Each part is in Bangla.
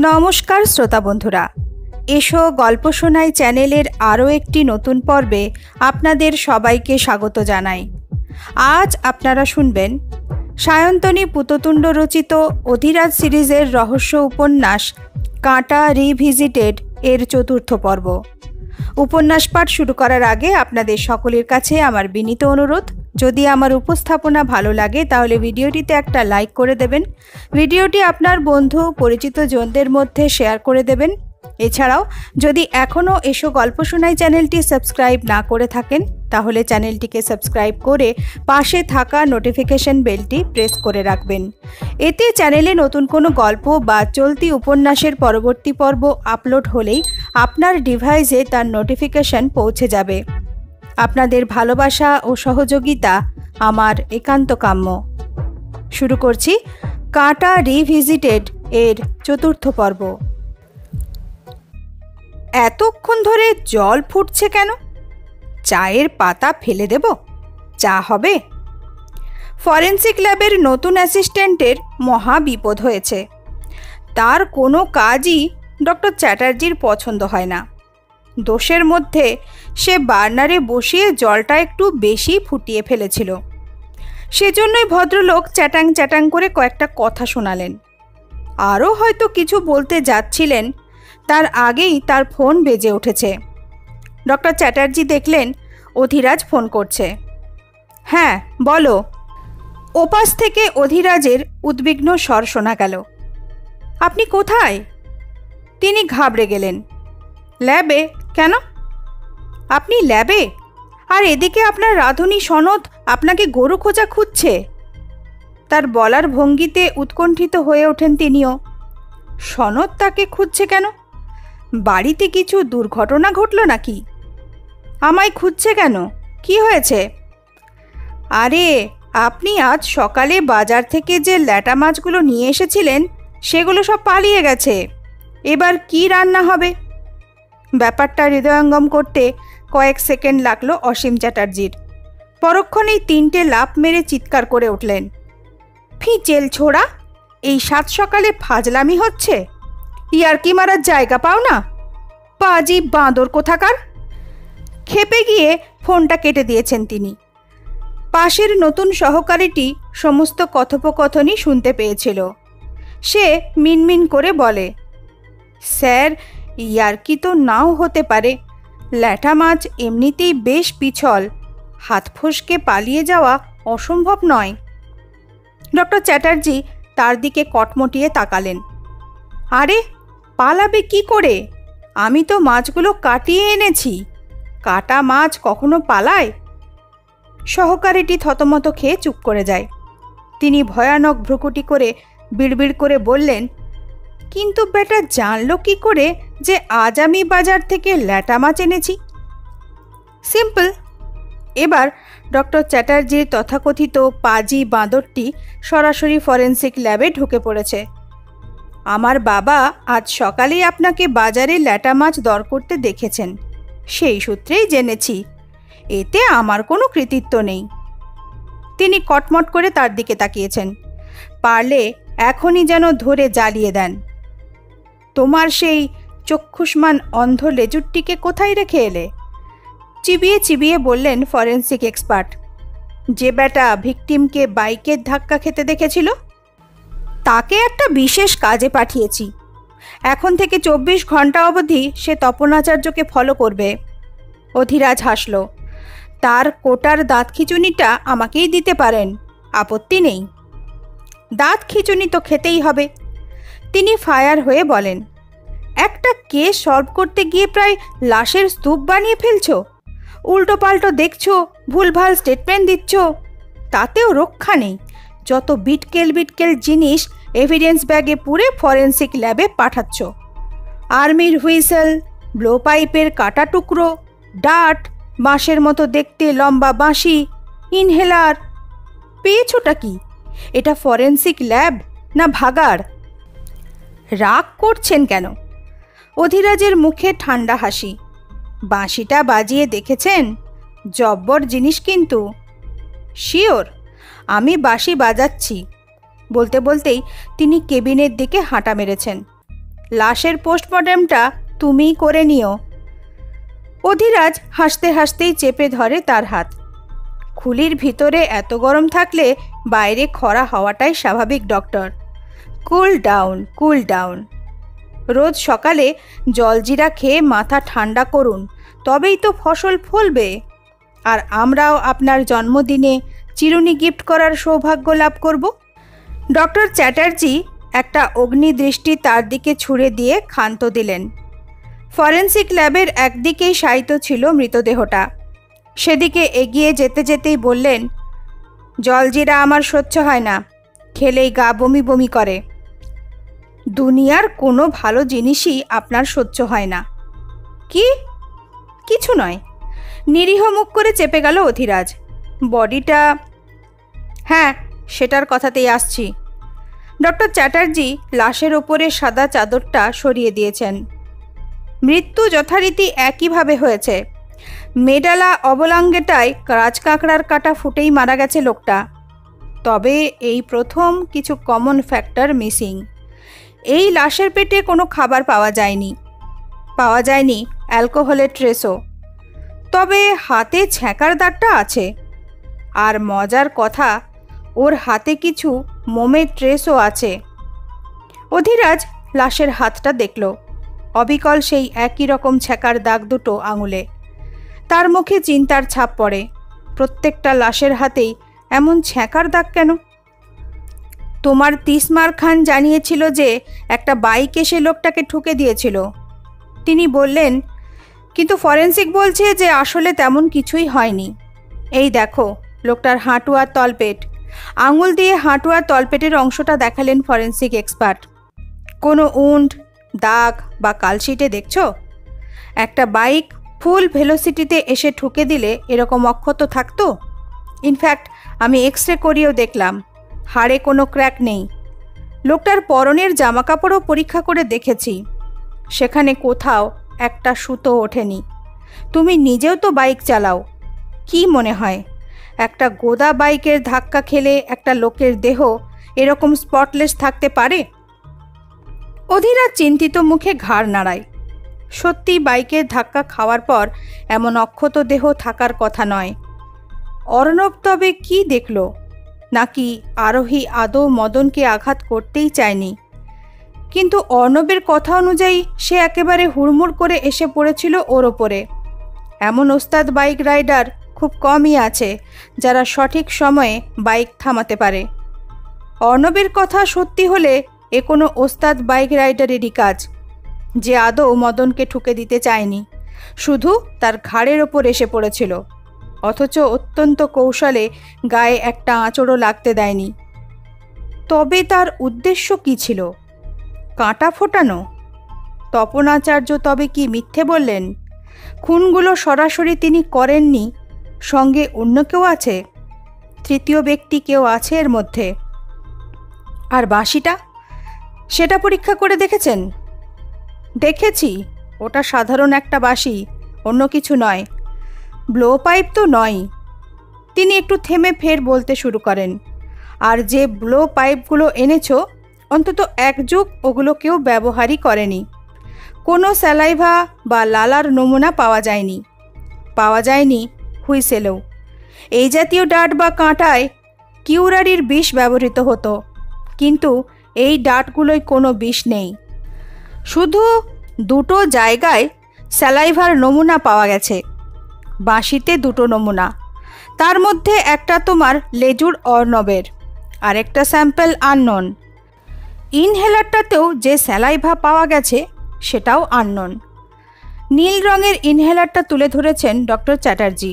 নমস্কার শ্রোতা বন্ধুরা, এসো গল্প শোনাই চ্যানেলের আরও একটি নতুন পর্বে আপনাদের সবাইকে স্বাগত জানাই। আজ আপনারা শুনবেন সায়ন্তনী পুততুণ্ড রচিত অধিরাজ সিরিজের রহস্য উপন্যাস কাঁটা রিভিজিটেড এর চতুর্থ পর্ব। উপন্যাস পাঠ শুরু করার আগে আপনাদের সকলের কাছে আমার বিনীত অনুরোধ, যদি আমার উপস্থাপনা ভালো লাগে তাহলে ভিডিওটিতে একটা লাইক করে দেবেন, ভিডিওটি আপনার বন্ধু পরিচিত জনদের মধ্যে শেয়ার করে দেবেন। এছাড়াও যদি এখনও এসো গল্প শোনাই চ্যানেলটি সাবস্ক্রাইব না করে থাকেন তাহলে চ্যানেলটিকে সাবস্ক্রাইব করে পাশে থাকা নোটিফিকেশন বেলটি প্রেস করে রাখবেন। এতে চ্যানেলে নতুন কোনো গল্প বা চলতি উপন্যাসের পরবর্তী পর্ব আপলোড হলেই আপনার ডিভাইসে তার নোটিফিকেশন পৌঁছে যাবে। আপনাদের ভালোবাসা ও সহযোগিতা আমার একান্ত কাম্য। শুরু করছি কাঁটা রিভিজিটেড এর চতুর্থ পর্ব। এতক্ষণ ধরে জল ফুটছে কেন? চায়ের পাতা ফেলে দেব? চা হবে? ফরেন্সিক ল্যাবের নতুন অ্যাসিস্ট্যান্টের মহা বিপদ হয়েছে। তার কোনো কাজই ডক্টর চ্যাটার্জির পছন্দ হয় না। দোষের মধ্যে সে বার্নারে বসিয়ে জলটা একটু বেশি ফুটিয়ে ফেলেছিল। সেজন্যই ভদ্রলোক চ্যাটাং চ্যাটাং করে কয়েকটা কথা শোনালেন। আরও হয়তো কিছু বলতে যাচ্ছিলেন, তার আগেই তার ফোন বেজে উঠেছে। ডক্টর চ্যাটার্জি দেখলেন অধিরাজ ফোন করছে। হ্যাঁ বলো। ওপাশ থেকে অধিরাজের উদ্বিগ্ন স্বর শোনা গেল। আপনি কোথায়? তিনি ঘাবড়ে গেলেন। ল্যাবে? কেন? আপনি ল্যাবে? আর এদিকে আপনার রাঁধুনি সনদ আপনাকে গরু খোঁজা খুঁজছে। তার বলার ভঙ্গিতে উৎকণ্ঠিত হয়ে ওঠেন তিনিও। সনদ তাকে খুঁজছে কেন? বাড়িতে কিছু দুর্ঘটনা ঘটল নাকি? আমায় খুঁজছে কেন? কি হয়েছে? আরে আপনি আজ সকালে বাজার থেকে যে ল্যাটা মাছগুলো নিয়ে এসেছিলেন সেগুলো সব পালিয়ে গেছে। এবার কি রান্না হবে? ব্যাপারটা হৃদয়ঙ্গম করতে কয়েক সেকেন্ড লাগলো অসীম চ্যাটার্জির। পরক্ষণেই তিনটে লাফ মেরে চিৎকার করে উঠলেন। ফিচেল ছোড়া, এই সাত সকালে ফাজলামি হচ্ছে? ইয়ার্কি মারার জায়গা পাও না? পাজি বাঁদর কোথাকার! খেপে গিয়ে ফোনটা কেটে দিয়েছেন তিনি। পাশের নতুন সহকারীটি সমস্ত কথোপকথনই শুনতে পেয়েছিল। সে মিনমিন করে বলে, স্যার, ইয়ার্কি তো নাও হতে পারে। ল্যাটা মাছ এমনিতেই বেশ পিছল, হাত ফসকে পালিয়ে যাওয়া অসম্ভব নয়। ডক্টর চ্যাটার্জি তার দিকে কটমটিয়ে তাকালেন। আরে পালাবে কি করে? আমি তো মাছগুলো কাটিয়ে এনেছি। কাটা মাছ কখনো পালায়? সহকারীটি থতমত খেয়ে চুপ করে যায়। তিনি ভয়ানক ভ্রুকুটি করে বিড়বিড় করে বললেন, কিন্তু বেটা জানলো কি করে যে আজ আমি বাজার থেকে ল্যাটা মাছ এনেছি? সিম্পল। এবার ডক্টর চ্যাটার্জির তথাকথিত পাজি বাঁদরটি সরাসরি ফরেন্সিক ল্যাবে ঢুকে পড়েছে। আমার বাবা আজ সকালেই আপনাকে বাজারে ল্যাটা মাছ দর করতে দেখেছেন, সেই সূত্রেই জেনেছি। এতে আমার কোনো কৃতিত্ব নেই। তিনি কটমট করে তার দিকে তাকিয়েছেন। পারলে এখনই যেন ধরে জ্বালিয়ে দেন। তোমার সেই চক্ষুষ্মান অন্ধ লেজুরটিকে কোথায় রেখে এলে? চিবিয়ে চিবিয়ে বললেন ফরেন্সিক এক্সপার্ট। যে বেটা ভিকটিমকে বাইকের ধাক্কা খেতে দেখেছিল, তাকে একটা বিশেষ কাজে পাঠিয়েছি। এখন থেকে 24 ঘন্টা অবধি সে তপনাচার্যকে ফলো করবে। অধিরাজ হাসল। তার কোটার দাঁত খিচুনিটা আমাকেই দিতে পারেন, আপত্তি নেই। দাঁত খিচুনি তো খেতেই হবে। তিনি ফায়ার হয়ে বলেন, একটা কেস সলভ করতে গিয়ে প্রায় লাশের স্তূপ বানিয়ে ফেলছ। উল্টো পাল্টো দেখছো, ভুলভাল স্টেটমেন্ট দিচ্ছ, তাতেও রক্ষা নেই। যত বিটকেল বিটকেল জিনিস এভিডেন্স ব্যাগে পুরে ফরেন্সিক ল্যাবে পাঠাচ্ছ। আর্মির হুইসেল, ব্লো পাইপের কাটা টুকরো, ডাট, বাঁশের মতো দেখতে লম্বা বাঁশি, ইনহেলার। পেয়েছোটা কি? এটা ফরেন্সিক ল্যাব না ভাগাড়? রাগ করছেন কেন? অধিরাজের মুখে ঠান্ডা হাসি। বাঁশিটা বাজিয়ে দেখেছেন? জব্বর জিনিস কিন্তু। শিওর, আমি বাঁশি বাজাচ্ছি। বলতে বলতেই তিনি কেবিনের দিকে হাঁটা মেরেছেন। লাশের পোস্টমর্টেমটা তুমিই করে নিও। অধিরাজ হাসতে হাসতেই চেপে ধরে তার হাত। খুলির ভিতরে এত গরম থাকলে বাইরে খরা হওয়াটাই স্বাভাবিক doctor. Cool down, cool down. রোজ সকালে জলজিরা খেয়ে মাথা ঠান্ডা করুন, তবেই তো ফসল ফলবে। আর আমরাও আপনার জন্মদিনে চিরুনি গিফট করার সৌভাগ্য লাভ করব। ডক্টর চ্যাটার্জি একটা অগ্নিদৃষ্টি তার দিকে ছুঁড়ে দিয়ে ক্ষান্ত দিলেন। ফরেন্সিক ল্যাবের একদিকেই শায়িত ছিল মৃতদেহটা। সেদিকে এগিয়ে যেতে যেতেই বললেন, জলজিরা আমার সহ্য হয় না, খেলেই গা বমি বমি করে। দুনিয়ার কোনো ভালো জিনিসই আপনার সহ্য হয় না। কি? কিছু নয়। নিরীহ মুখ করে চেপে গেল অধিরাজ। বডিটা, হ্যাঁ সেটার কথাতেই আসছি। ডক্টর চ্যাটার্জি লাশের ওপরে সাদা চাদরটা সরিয়ে দিয়েছেন। মৃত্যু যথারীতি একইভাবে হয়েছে। মেডালা অবলাঙ্গেটায় রাজকাঁকড়ার কাঁটা ফুটেই মারা গেছে লোকটা। তবে এই প্রথম কিছু কমন ফ্যাক্টর মিসিং। এই লাশের পেটে কোনো খাবার পাওয়া যায়নি অ্যালকোহলের ট্রেসও। তবে হাতে ছ্যাঁকার দাগটা আছে। আর মজার কথা, ওর হাতে কিছু মোমের ট্রেসও আছে। অধিরাজ লাশের হাতটা দেখল। অবিকল সেই একই রকম ছ্যাঁকার দাগ দুটো আঙুলে। তার মুখে চিন্তার ছাপ পড়ে। প্রত্যেকটা লাশের হাতেই এমন ছ্যাঁকার দাগ কেন? তোমার তিসমার খান জানিয়েছিল যে একটা বাইক এসে লোকটাকে ঠুকে দিয়েছিল। তিনি বললেন, কিন্তু ফরেন্সিক বলছে যে আসলে তেমন কিছুই হয়নি। এই দেখো লোকটার হাঁটু আর তলপেট। আঙুল দিয়ে হাঁটু আর তলপেটের অংশটা দেখালেন ফরেন্সিক এক্সপার্ট। কোনো উন্ড, দাগ বা কালশিটে দেখছো? একটা বাইক ফুল ভেলোসিটিতে এসে ঠুকে দিলে এরকম অক্ষত থাকতো? ইনফ্যাক্ট আমি এক্স রে করিয়েও দেখলাম, হাড়ে কোনো ক্র্যাক নেই। লোকটার পরনের জামাকাপড়ও পরীক্ষা করে দেখেছি, সেখানে কোথাও একটা সুতো ওঠেনি। তুমি নিজেও তো বাইক চালাও, কি মনে হয় একটা গোদা বাইকের ধাক্কা খেলে একটা লোকের দেহ এরকম স্পটলেস থাকতে পারে? অধীরা চিন্তিত মুখে ঘাড় নাড়ায়। সত্যি বাইকের ধাক্কা খাওয়ার পর এমন অক্ষত দেহ থাকার কথা নয়। অর্ণব তবে কি দেখল? নাকি আরোহী আদৌ মদনকে আঘাত করতেই চায়নি? কিন্তু অর্ণবের কথা অনুযায়ী সে একেবারে হুড়মুড় করে এসে পড়েছিল ওর ওপরে। এমন ওস্তাদ বাইক রাইডার খুব কমই আছে যারা সঠিক সময়ে বাইক থামাতে পারে। অর্ণবের কথা সত্যি হলে এ কোনো ওস্তাদ বাইক রাইডারেরই কাজ, যে আদৌ মদনকে ঠুকে দিতে চায়নি, শুধু তার ঘাড়ের ওপর এসে পড়েছিল, অথচ অত্যন্ত কৌশলে গায়ে একটা আঁচড়ও লাগতে দেয়নি। তবে তার উদ্দেশ্য কি ছিল? কাঁটা ফোটানো? তপনাচার্য তবে কি মিথ্যে বললেন? খুনগুলো সরাসরি তিনি করেননি, সঙ্গে অন্য কেউ আছে, তৃতীয় ব্যক্তি কেউ আছে এর মধ্যে। আর বাঁশিটা, সেটা পরীক্ষা করে দেখেছেন? দেখেছি, ওটা সাধারণ একটা বাঁশি, অন্য কিছু নয়। ব্লো পাইপ তো নয়। তিনি একটু থেমে ফের বলতে শুরু করেন, আর যে ব্লো পাইপগুলো এনেছো অন্তত এক যুগ ওগুলো কেউ ব্যবহারই করেনি। কোনো স্যালাইভা বা লালার নমুনা পাওয়া যায়নি হুইসেলেও। এই জাতীয় ডাট বা কাঁটায় কিউরারির বিষ ব্যবহৃত হতো, কিন্তু এই ডাটগুলোয় কোনো বিষ নেই। শুধু দুটো জায়গায় স্যালাইভার নমুনা পাওয়া গেছে, বাঁশিতে দুটো নমুনা। তার মধ্যে একটা তোমার লেজুর অর্ণবের, আর একটা স্যাম্পল আননোন। ইনহেলারটাতেও যে স্যালাইভা পাওয়া গেছে সেটাও আননোন। নীল রঙের ইনহেলারটা তুলে ধরেছেন ডক্টর চ্যাটার্জি।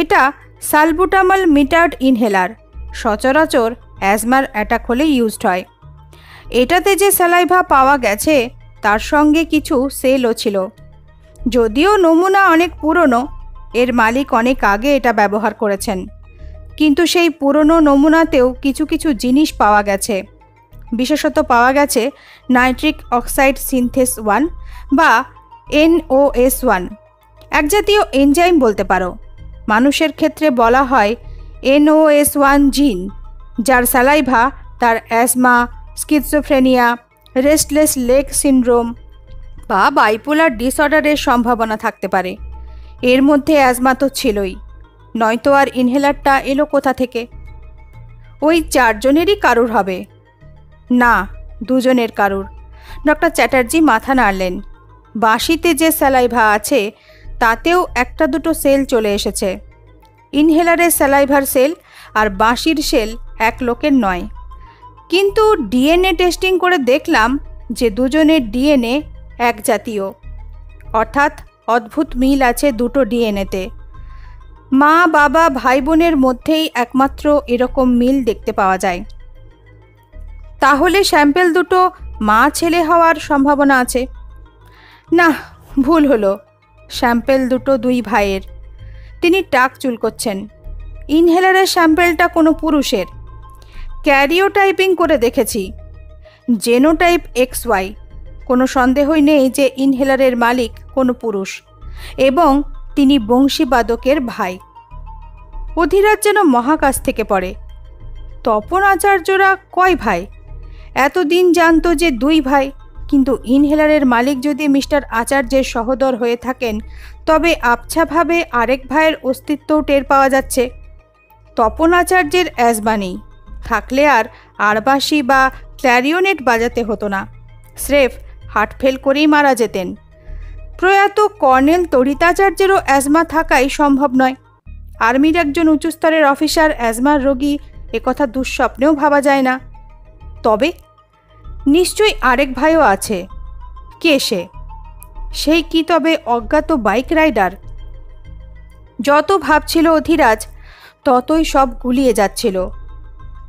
এটা সালবুটামল মিটার্ড ইনহেলার, সচরাচর অ্যাজমার অ্যাটাক হলে ইউজড হয়। এটাতে যে স্যালাইভা পাওয়া গেছে তার সঙ্গে কিছু সেলও ছিল। যদিও নমুনা অনেক পুরনো, এর মালিক অনেক আগে এটা ব্যবহার করেছেন, কিন্তু সেই পুরনো নমুনাতেও কিছু কিছু জিনিস পাওয়া গেছে। বিশেষত পাওয়া গেছে নাইট্রিক অক্সাইড সিনথেস 1 বা NOS1, এক জাতীয় এনজাইম বলতে পারো। মানুষের ক্ষেত্রে বলা হয় NOS1 জিন, যার স্যালাইভা তার asthma, schizophrenia, restless leg syndrome বা বাইপোলার ডিসঅর্ডারের সম্ভাবনা থাকতে পারে। এর মধ্যে অ্যাজমা তো ছিলই, নয়তো আর ইনহেলারটা এলো কোথা থেকে? ওই 4 জনেরই কারুর হবে। না, 2 জনের কারুর। ডক্টর চ্যাটার্জি মাথা নাড়লেন। বাঁশিতে যে স্যালাইভা আছে তাতেও 1-2 সেল চলে এসেছে। ইনহেলারের স্যালাইভার সেল আর বাঁশির সেল এক লোকের নয়। কিন্তু ডিএনএ টেস্টিং করে দেখলাম যে 2 জনের ডিএনএ এক জাতীয়, অর্থাৎ অদ্ভুত মিল আছে দুটো ডিএনএতে। মা বাবা ভাই বোনের মধ্যেই একমাত্র এরকম মিল দেখতে পাওয়া যায়। তাহলে স্যাম্পেল দুটো মা ছেলে হওয়ার সম্ভাবনা আছে। না, ভুল হলো, স্যাম্পেল দুটো 2 ভাইয়ের। তিনি টাক চুলকোচ্ছেন। ইনহেলারের স্যাম্পেলটা কোনো পুরুষের। ক্যারিওটাইপিং করে দেখেছি, জেনোটাইপ XY। কোনো সন্দেহই নেই যে ইনহেলারের মালিক কোনো পুরুষ এবং তিনি বংশীবাদকের ভাই। অধিরাজ যেন মহাকাশ থেকে পড়ে। তপন আচার্যরা কয় ভাই? এতদিন জানতো যে 2 ভাই, কিন্তু ইনহেলারের মালিক যদি মিস্টার আচার্যের সহোদর হয়ে থাকেন তবে আবছাভাবে আরেক ভাইয়ের অস্তিত্বও টের পাওয়া যাচ্ছে। তপন আচার্যের অ্যাজমা নেই, থাকলে আর আরবাসি বা ক্ল্যারিওনেট বাজাতে হতো না, স্রেফ হার্ট ফেল করেই মারা যেতেন। প্রয়াত কর্নেল তড়িতাচার্যেরও অ্যাজমা থাকাই সম্ভব নয়। আর্মির একজন উচ্চস্তরের অফিসার অ্যাজমার রোগী, একথা দুঃস্বপ্নেও ভাবা যায় না। তবে নিশ্চয়ই আরেক ভাইও আছে। কে সে? সেই কি তবে অজ্ঞাত বাইক রাইডার? যত ভাবছিল অধিরাজ ততই সব গুলিয়ে যাচ্ছিল।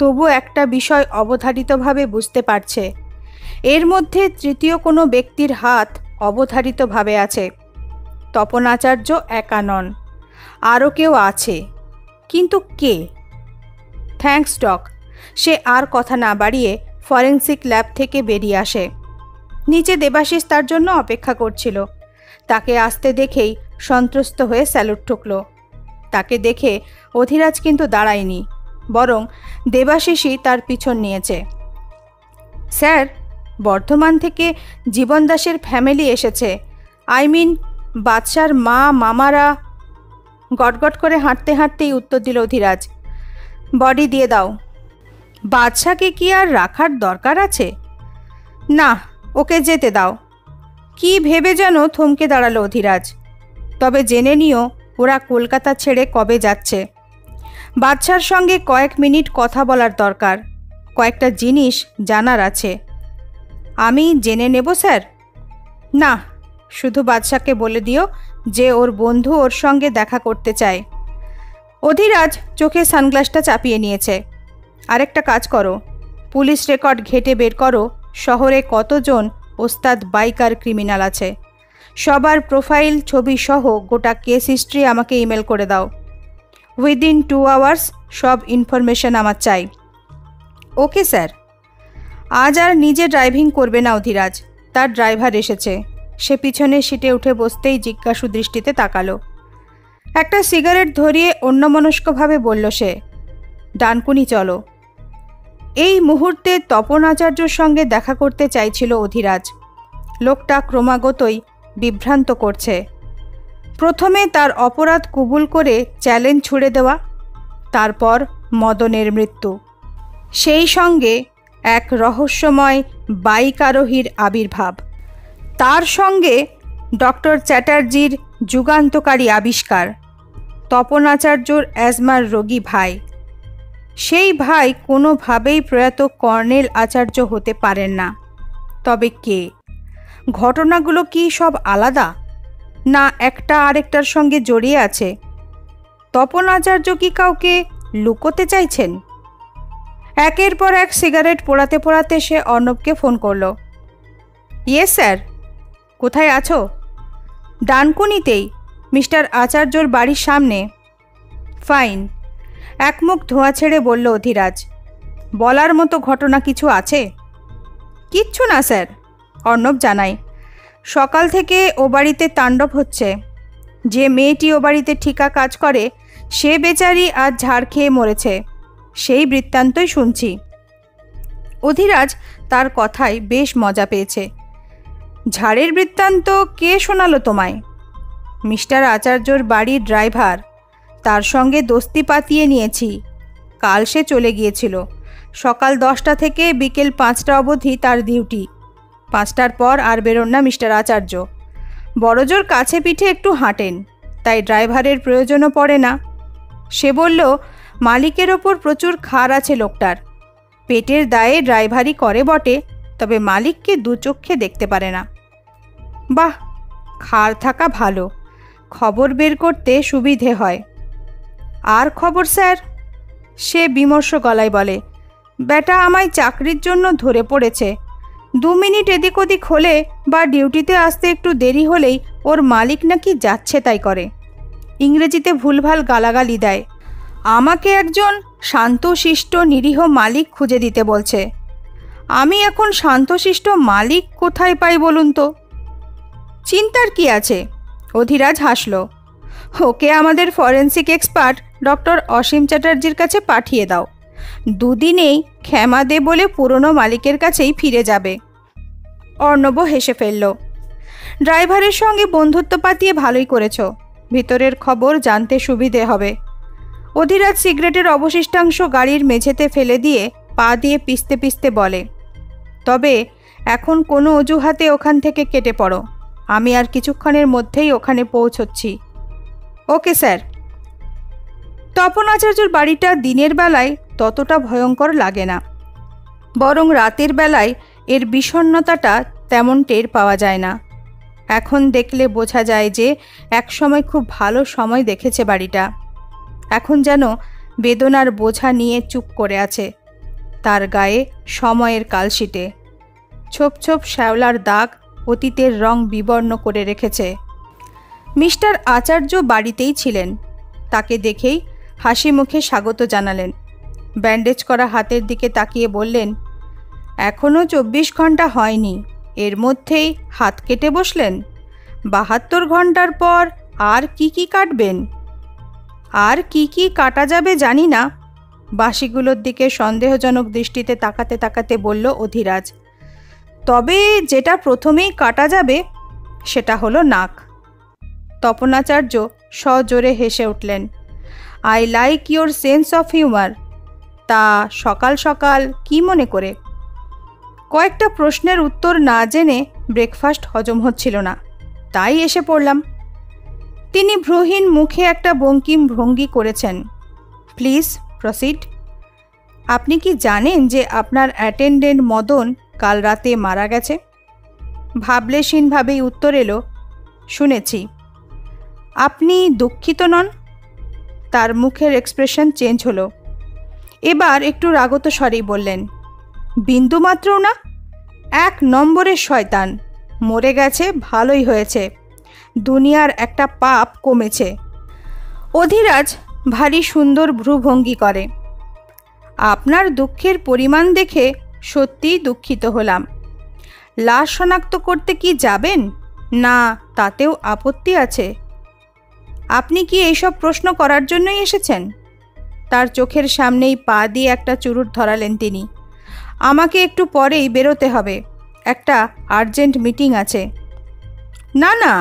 তবু একটা বিষয় অবধারিতভাবে বুঝতে পারছে, এর মধ্যে তৃতীয় কোনো ব্যক্তির হাত অবধারিতভাবে আছে। তপন আচার্য একা নন, আরও কেউ আছে, কিন্তু কে? Thanks doc. সে আর কথা না বাড়িয়ে ফরেন্সিক ল্যাব থেকে বেরিয়ে আসে। নিচে দেবাশিস তার জন্য অপেক্ষা করছিল। তাকে আসতে দেখেই সন্ত্রস্ত হয়ে স্যালুট ঠুকল। তাকে দেখে অধিরাজ কিন্তু দাঁড়ায়নি, বরং দেবাশিসই তার পিছন নিয়েছে। স্যার, বর্ধমান থেকে জীবন দাসের ফ্যামিলি এসেছে। আই মিন বাদশার মা মামারা। গটগট করে হাঁটতে হাঁটতেই উত্তর দিল অধিরাজ। বডি দিয়ে দাও। বাদশাকে কি আর রাখার দরকার আছে? না, ওকে যেতে দাও। কি ভেবে যেন থমকে দাঁড়ালো অধিরাজ। তবে জেনে নিও ওরা কলকাতা ছেড়ে কবে যাচ্ছে। বাদশার সঙ্গে কয়েক মিনিট কথা বলার দরকার, কয়েকটা জিনিস জানার আছে। আমি জেনে নেব স্যার? না, শুধু বাদশাকে বলে দিও যে ওর বন্ধু ওর সঙ্গে দেখা করতে চায়। অধিরাজ চোখে সানগ্লাসটা চাপিয়ে নিয়েছে। আরেকটা কাজ করো, পুলিশ রেকর্ড ঘেটে বের করো শহরে কতজন ওস্তাদ বাইকার ক্রিমিনাল আছে। সবার প্রোফাইল ছবি সহ গোটা কেস হিস্ট্রি আমাকে ইমেল করে দাও। উইদিন 2 আওয়ার্স সব ইনফরমেশন আমার চাই। Okay sir. আজ আর নিজে ড্রাইভিং করবে না অধিরাজ, তার ড্রাইভার এসেছে। সে পিছনের সিটে উঠে বসতেই জিজ্ঞাসু দৃষ্টিতে তাকালো। একটা সিগারেট ধরিয়ে অন্যমনস্কভাবে বলল সে, ডানকুনি চলো। এই মুহূর্তে তপন আচার্যর সঙ্গে দেখা করতে চাইছিল অধিরাজ। লোকটা ক্রমাগতই বিভ্রান্ত করছে। প্রথমে তার অপরাধ কবুল করে চ্যালেঞ্জ ছুড়ে দেওয়া, তারপর মদনের মৃত্যু, সেই সঙ্গে এক রহস্যময় বাইক আরোহীর আবির্ভাব, তার সঙ্গে ডক্টর চ্যাটার্জির যুগান্তকারী আবিষ্কার, তপন আচার্যর অ্যাজমার রোগী ভাই। সেই ভাই কোনোভাবেই প্রয়াত কর্নেল আচার্য হতে পারেন না। তবে কে? ঘটনাগুলো কি সব আলাদা, না একটা আরেকটার সঙ্গে জড়িয়ে আছে? তপন আচার্য কি কাউকে লুকোতে চাইছেন? একের পর এক সিগারেট পোড়াতে পোড়াতে সে অর্ণবকে ফোন করল। Yes sir. কোথায় আছো? ডানকুনিতেই, মিস্টার আচার্যর বাড়ির সামনে। ফাইন। একমুখ ধোঁয়া ছেড়ে বলল অধিরাজ। বলার মতো ঘটনা কিছু আছে? কিচ্ছু না স্যার, অর্ণব জানায়। সকাল থেকে ও বাড়িতে তাণ্ডব হচ্ছে। যে মেয়েটি ও বাড়িতে ঠিকা কাজ করে সে বেচারি আজ ঝাড় খেয়ে মরেছে, সেই বৃত্তান্তই শুনছি। অধিরাজ তার কথায় বেশ মজা পেয়েছে। ঝাড়ের বৃত্তান্ত কে শোনালো তোমায়? মিস্টার আচার্যর বাড়ির ড্রাইভার, তার সঙ্গে দোস্তি পাতিয়ে নিয়েছি। কাল সে চলে গিয়েছিল। সকাল 10টা থেকে বিকেল 5টা অবধি তার ডিউটি। 5টার পর আর বেরোন না মিস্টার আচার্য। বড়জোর কাছে পিঠে একটু হাঁটেন, তাই ড্রাইভারের প্রয়োজনও পড়ে না। সে বলল, মালিকের ওপর প্রচুর খার আছে লোকটার। পেটের দায়ে ড্রাইভারি করে বটে, তবে মালিককে দু চক্ষে দেখতে পারে না। বাহ, খার থাকা ভালো, খবর বের করতে সুবিধে হয়। আর খবর স্যার? সে বিমর্ষ গলায় বলে, বেটা আমায় চাকরির জন্য ধরে পড়েছে। 2 মিনিট এদিক ওদিক হলে বা ডিউটিতে আসতে একটু দেরি হলেই ওর মালিক নাকি যাচ্ছে তাই করে। ইংরেজিতে ভুলভাল গালাগালি দেয়। আমাকে একজন শান্তশিষ্ট নিরীহ মালিক খুঁজে দিতে বলছে। আমি এখন শান্তশিষ্ট মালিক কোথায় পাই বলুন তো? চিন্তার কি আছে? অধিরাজ হাসল। ওকে আমাদের ফরেন্সিক এক্সপার্ট ডক্টর অসীম চ্যাটার্জির কাছে পাঠিয়ে দাও। 2 দিনেই ক্ষমা দে বলে পুরনো মালিকের কাছেই ফিরে যাবে। অর্ণব হেসে ফেলল। ড্রাইভারের সঙ্গে বন্ধুত্ব পাতিয়ে ভালোই করেছ। ভিতরের খবর জানতে সুবিধে হবে। অধিরাজ সিগারেটের অবশিষ্টাংশ গাড়ির মেঝেতে ফেলে দিয়ে পা দিয়ে পিষতে পিষতে বলে, তবে এখন কোনো অজুহাতে ওখান থেকে কেটে পড়ো। আমি আর কিছুক্ষণের মধ্যেই ওখানে পৌঁছচ্ছি। Okay sir. তপন আচার্যর বাড়িটা দিনের বেলায় ততটা ভয়ঙ্কর লাগে না, বরং রাতের বেলায় এর বিষণ্ণতাটা তেমন টের পাওয়া যায় না। এখন দেখলে বোঝা যায় যে একসময় খুব ভালো সময় দেখেছে বাড়িটা। এখন যেন বেদনার বোঝা নিয়ে চুপ করে আছে। তার গায়ে সময়ের কালশিটে ছোপ ছোপ শ্যাওলার দাগ অতীতের রং বিবর্ণ করে রেখেছে। মিস্টার আচার্য বাড়িতেই ছিলেন। তাকে দেখেই হাসি মুখে স্বাগত জানালেন। ব্যান্ডেজ করা হাতের দিকে তাকিয়ে বললেন, এখনও 24 ঘন্টা হয়নি, এর মধ্যেই হাত কেটে বসলেন? 72 ঘন্টার পর আর কি কাটবেন? আর কি কাটা যাবে জানি না। বাঁশিগুলোর দিকে সন্দেহজনক দৃষ্টিতে তাকাতে তাকাতে বলল অধিরাজ, তবে যেটা প্রথমেই কাটা যাবে সেটা হলো নাক। তপনাচার্য সজোরে হেসে উঠলেন। I like your sense of humour. তা সকাল সকাল কি মনে করে? কয়েকটা প্রশ্নের উত্তর না জেনে ব্রেকফাস্ট হজম হচ্ছিল না, তাই এসে পড়লাম। তিনি ভ্রুহীন মুখে একটা বঙ্কিম ভঙ্গি করেছেন। Please proceed. আপনি কি জানেন যে আপনার অ্যাটেন্ডেন্ট মদন কাল রাতে মারা গেছে? ভাবলেশীনভাবেই উত্তর এলো, শুনেছি। আপনি দুঃখিত নন? তার মুখের এক্সপ্রেশন চেঞ্জ হলো। এবার একটু রাগত স্বরেই বললেন, বিন্দুমাত্রও না। 1 নম্বরের শয়তান। মরে গেছে, ভালোই হয়েছে। দুনিয়ার একটা পাপ কমেছে। অধিরাজ ভারী সুন্দর ভ্রুভঙ্গি করে। আপনার দুঃখের পরিমাণ দেখে সত্যিই দুঃখিত হলাম। লাশ শনাক্ত করতে কি যাবেন? না তাতেও আপত্তি আছে? আপনি কি এইসব প্রশ্ন করার জন্যই এসেছেন? তার চোখের সামনেই পা দিয়ে একটা চুরুট ধরালেন তিনি। আমাকে একটু পরেই বেরোতে হবে, একটা আর্জেন্ট মিটিং আছে। না না,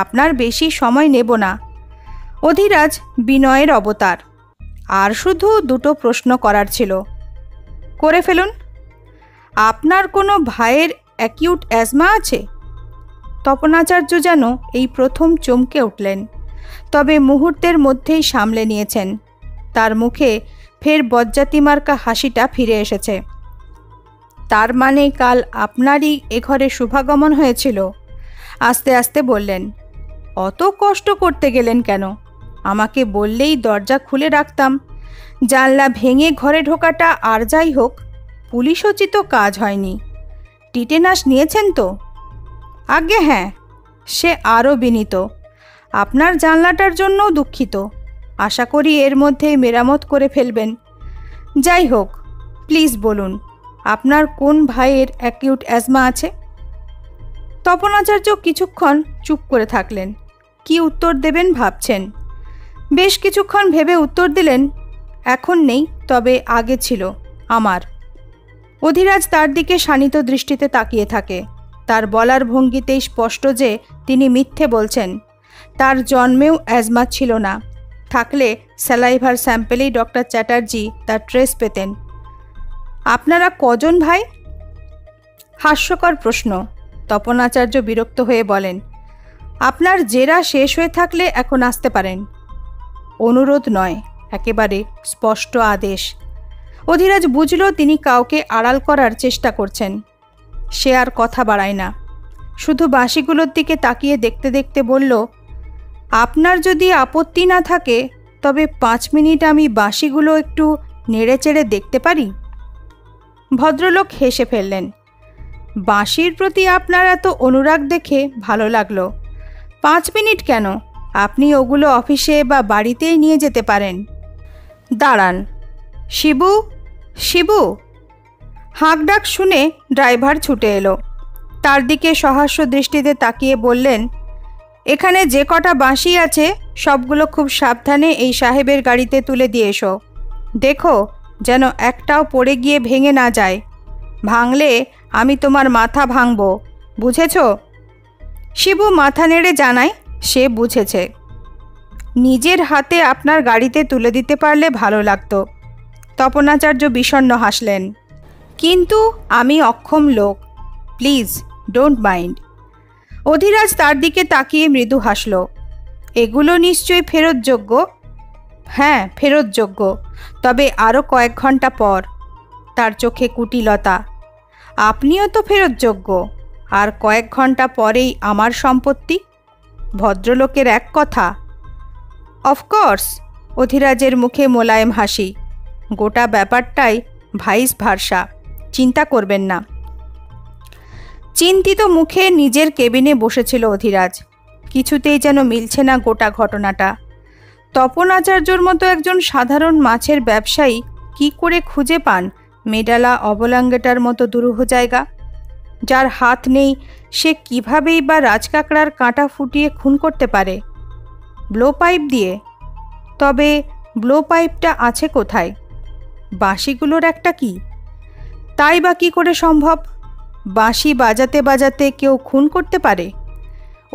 আপনার বেশি সময় নেব না। অধিরাজ বিনয়ের অবতার। আর শুধু 2টো প্রশ্ন করার ছিল। করে ফেলুন। আপনার কোনো ভাইয়ের অ্যাকিউট অ্যাজমা আছে? তপনাচার্য যেন এই প্রথম চমকে উঠলেন, তবে মুহূর্তের মধ্যেই সামলে নিয়েছেন। তার মুখে ফের বজ্জাতিমার্কা হাসিটা ফিরে এসেছে। তার মানে কাল আপনারই এ ঘরে শুভাগমন হয়েছিল? আস্তে আস্তে বললেন, অত কষ্ট করতে গেলেন কেন? আমাকে বললেই দরজা খুলে রাখতাম। জানলা ভেঙে ঘরে ঢোকাটা আর যাই হোক, পুলিশোচিত কাজ হয়নি। টিটেনাস নিয়েছেন তো? আজ্ঞে হ্যাঁ। সে আরও বিনীত। আপনার জানলাটার জন্যও দুঃখিত। আশা করি এর মধ্যেই মেরামত করে ফেলবেন। যাই হোক, প্লিজ বলুন, আপনার কোন ভাইয়ের অ্যাকিউট অ্যাজমা আছে? তপনাচার্য কিছুক্ষণ চুপ করে থাকলেন। কি উত্তর দেবেন ভাবছেন। বেশ কিছুক্ষণ ভেবে উত্তর দিলেন, এখন নেই, তবে আগে ছিল আমার। অধিরাজ তার দিকে শানিত দৃষ্টিতে তাকিয়ে থাকে। তার বলার ভঙ্গিতেই স্পষ্ট যে তিনি মিথ্যে বলছেন। তার জন্মেও অ্যাজমা ছিল না, থাকলে স্যালাইভার স্যাম্পেলেই ডক্টর চ্যাটার্জি তার ট্রেস পেতেন। আপনারা কজন ভাই? হাস্যকর প্রশ্ন। তপনাচার্য বিরক্ত হয়ে বলেন, আপনার জেরা শেষ হয়ে থাকলে এখন আসতে পারেন। অনুরোধ নয়, একেবারে স্পষ্ট আদেশ। অধিরাজ বুঝল তিনি কাউকে আড়াল করার চেষ্টা করছেন। সে আর কথা বাড়ায় না, শুধু বাঁশিগুলোর দিকে তাকিয়ে দেখতে দেখতে বলল, আপনার যদি আপত্তি না থাকে তবে 5 মিনিট আমি বাঁশিগুলো একটু নেড়েচেড়ে দেখতে পারি? ভদ্রলোক হেসে ফেললেন। বাঁশির প্রতি আপনার এত অনুরাগ দেখে ভালো লাগলো। 5 মিনিট কেন, আপনি ওগুলো অফিসে বা বাড়িতেই নিয়ে যেতে পারেন। দাঁড়ান, শিবু, শিবু! হাঁক ডাক শুনে ড্রাইভার ছুটে এলো। তার দিকে সহাস্য দৃষ্টিতে তাকিয়ে বললেন, এখানে যে কটা বাঁশি আছে সবগুলো খুব সাবধানে এই সাহেবের গাড়িতে তুলে দিয়ে এসো। দেখো যেন একটাও পড়ে গিয়ে ভেঙে না যায়। ভাঙলে আমি তোমার মাথা ভাঙব, বুঝেছ? শিবু মাথা নেড়ে জানায় সে বুঝেছে। নিজের হাতে আপনার গাড়িতে তুলে দিতে পারলে ভালো লাগতো। তপনাচার্য বিষণ্ণ হাসলেন। কিন্তু আমি অক্ষম লোক, প্লিজ ডোন্ট মাইন্ড। অধিরাজ তার দিকে তাকিয়ে মৃদু হাসল। এগুলো নিশ্চয়ই ফেরতযোগ্য? হ্যাঁ, ফেরতযোগ্য, তবে আরও কয়েক ঘন্টা পর। তার চোখে কুটিলতা। আপনিও তো ফেরতযোগ্য, আর কয়েক ঘন্টা পরেই আমার সম্পত্তি। ভদ্রলোকের এক কথা। অফকোর্স। অধিরাজের মুখে মোলায়েম হাসি। গোটা ব্যাপারটাই ভাইস ভার্সা, চিন্তা করবেন না। চিন্তিত মুখে নিজের কেবিনে বসেছিল অধিরাজ। কিছুতেই যেন মিলছে না গোটা ঘটনাটা। তপনাচার্যর মতো একজন সাধারণ মাছের ব্যবসায়ী কি করে খুঁজে পান মেডালা অবলাঙ্গেটার মতো দুরূহ জায়গা? যার হাত নেই সে কিভাবেই বা রাজকাকড়ার কাঁটা ফুটিয়ে খুন করতে পারে? ব্লো পাইপ দিয়ে? তবে ব্লো পাইপটা আছে কোথায়? বাঁশিগুলোর একটা কি? তাই বা কী করে সম্ভব? বাঁশি বাজাতে বাজাতে কেউ খুন করতে পারে?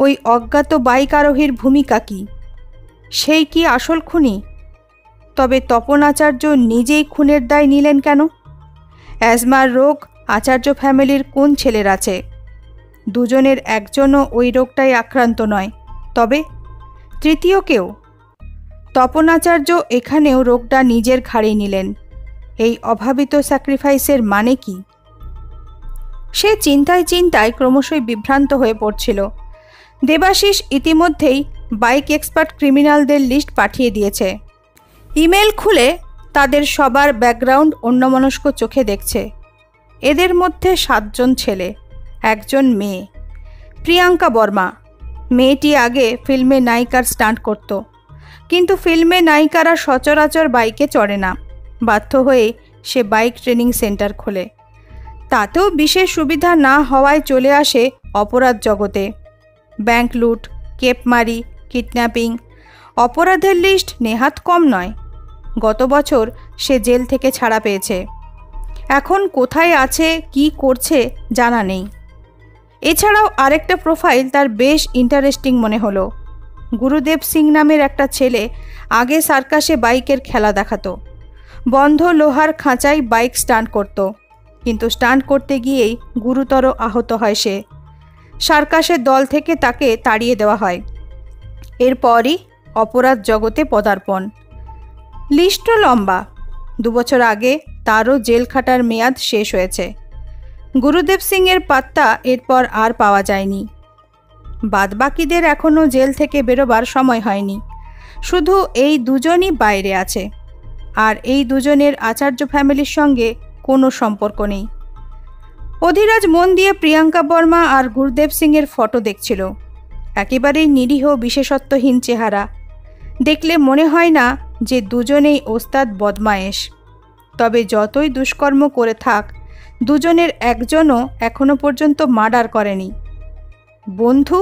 ওই অজ্ঞাত বাইক আরোহীর ভূমিকা কি? সেই কি আসল খুনি? তবে তপনাচার্য নিজেই খুনের দায় নিলেন কেন? অ্যাজমার রোগ আচার্য ফ্যামিলির কোন ছেলের আছে? দুজনের একজনও ওই রোগটাই আক্রান্ত নয়, তবে তৃতীয় কেউ? তপনাচার্য এখানেও রোগটা নিজের ঘাড়ে নিলেন। এই অভাবিত স্যাক্রিফাইসের মানে কি? সে চিন্তায় চিন্তায় ক্রমশই বিভ্রান্ত হয়ে পড়ছিল। দেবাশিস ইতিমধ্যেই বাইক এক্সপার্ট ক্রিমিনালদের লিস্ট পাঠিয়ে দিয়েছে। ইমেল খুলে তাদের সবার ব্যাকগ্রাউন্ড অন্যমনস্ক চোখে দেখছে। এদের মধ্যে 7 জন ছেলে, 1 জন মেয়ে। প্রিয়াঙ্কা বর্মা। মেয়েটি আগে ফিল্মে নায়িকার স্টান্ট করত, কিন্তু ফিল্মে নায়িকারা সচরাচর বাইকে চড়ে না। বাধ্য হয়ে সে বাইক ট্রেনিং সেন্টার খোলে। তাতেও বিশেষ সুবিধা না হওয়ায় চলে আসে অপরাধ জগতে। ব্যাংক লুট, কেপমারি, কিডন্যাপিং, অপরাধের লিস্ট নেহাত কম নয়। গত বছর সে জেল থেকে ছাড়া পেয়েছে। এখন কোথায় আছে, কি করছে জানা নেই। এছাড়াও আরেকটা প্রোফাইল তার বেশ ইন্টারেস্টিং মনে হলো। গুরুদেব সিং নামের একটা ছেলে আগে সার্কাসে বাইকের খেলা দেখাতো। বন্ধ লোহার খাঁচায় বাইক স্টান্ট করত, কিন্তু স্টান্ট করতে গিয়েই গুরুতর আহত হয় সে। সার্কাসের দল থেকে তাকে তাড়িয়ে দেওয়া হয়। এরপরই অপরাধ জগতে পদার্পণ। লিস্টও লম্বা। 2 বছর আগে তারও জেল খাটার মেয়াদ শেষ হয়েছে। গুরুদেব সিংয়ের পাত্তা এরপর আর পাওয়া যায়নি। বাদবাকিদের এখনও জেল থেকে বেরোবার সময় হয়নি। শুধু এই দুজনই বাইরে আছে, আর এই দুজনের আচার্য ফ্যামিলির সঙ্গে কোনো সম্পর্ক নেই। অধিরাজ মন দিয়ে প্রিয়াঙ্কা বর্মা আর গুরুদেব সিংয়ের ফটো দেখছিল। একেবারেই নিরীহ বিশেষত্বহীন চেহারা। দেখলে মনে হয় না যে দুজনেই ওস্তাদ বদমায়েশ। তবে যতই দুষ্কর্ম করে থাক, দুজনের একজনও এখনো পর্যন্ত মার্ডার করেনি। বন্ধু?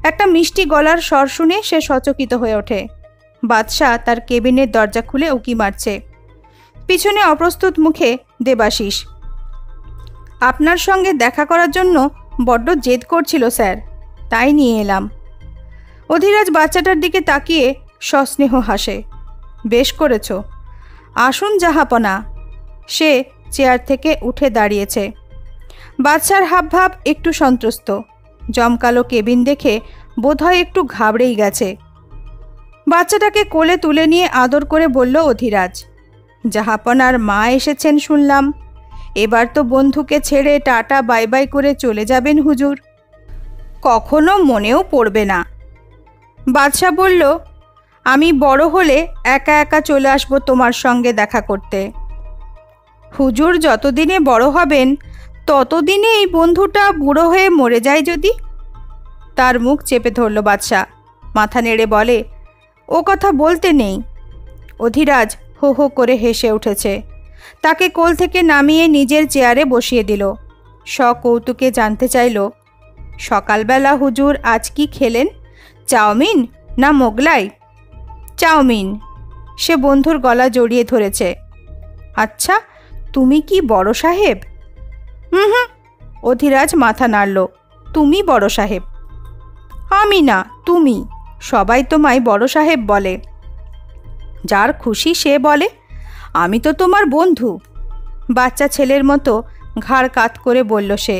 একটা মিষ্টি গলার স্বর শুনে সে সচকিত হয়ে ওঠে। বাদশাহ তার কেবিনের দরজা খুলে উকি মারছে। পিছনে অপ্রস্তুত মুখে দেবাশিস। আপনার সঙ্গে দেখা করার জন্য বড্ড জেদ করছিল স্যার, তাই নিয়ে এলাম। অধিরাজ বাচ্চাটার দিকে তাকিয়ে সস্নেহ হাসে। বেশ করেছ, আসুন জাহাপনা। সে চেয়ার থেকে উঠে দাঁড়িয়েছে। বাচ্চার হাবভাব একটু সন্ত্রস্ত। জমকালো কেবিন দেখে বোধহয় একটু ঘাবড়েই গেছে। বাচ্চাটাকে কোলে তুলে নিয়ে আদর করে বলল অধিরাজ, জাহাপনার মা এসেছেন শুনলাম। এবার তো বন্ধুকে ছেড়ে টাটা বাই বাই করে চলে যাবেন হুজুর। কখনো মনেও পড়বে না। বাদশা বলল, আমি বড় হলে একা একা চলে আসব তোমার সঙ্গে দেখা করতে। হুজুর যতদিনে বড় হবেন ততদিনে এই বন্ধুটা বুড়ো হয়ে মরে যায় যদি। তার মুখ চেপে ধরল বাদশা। মাথা নেড়ে বলে, ও কথা বলতে নেই। অধিরাজ হো হো করে হেসে উঠেছে। তাকে কোল থেকে নামিয়ে নিজের চেয়ারে বসিয়ে দিল। সকৌতুকে জানতে চাইল, সকালবেলা হুজুর আজ কি খেলেন, চাউমিন না মোগলাই? চাউমিন। সে বন্ধুর গলা জড়িয়ে ধরেছে। আচ্ছা, তুমি কি বড় সাহেব? হুম। অধিরাজ মাথা নাড়ল। তুমি বড় সাহেব। আমি না, তুমি। সবাই তোমায় বড় সাহেব বলে। যার খুশি সে বলে। আমি তো তোমার বন্ধু। বাচ্চা ছেলের মতো ঘাড় কাত করে বলল সে।